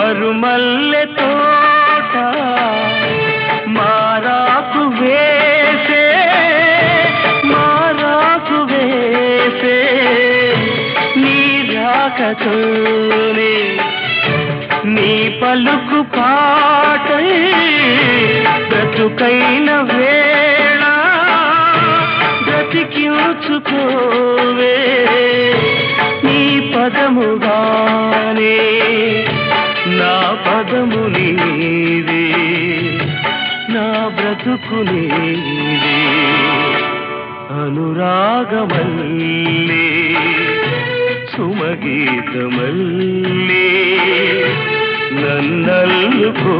మరుమల్లె తోట మారాకు వేసే నీ రాకతోనే నీ పలుకు పాటై బ్రతుకైన వేళ బ్రతికించుకోవే నీ పదముగానే నా పదము నీవే నా బ్రతుకు నీవే అనురాగమల్లే సుమగీతమల్లే నన్నల్లుకో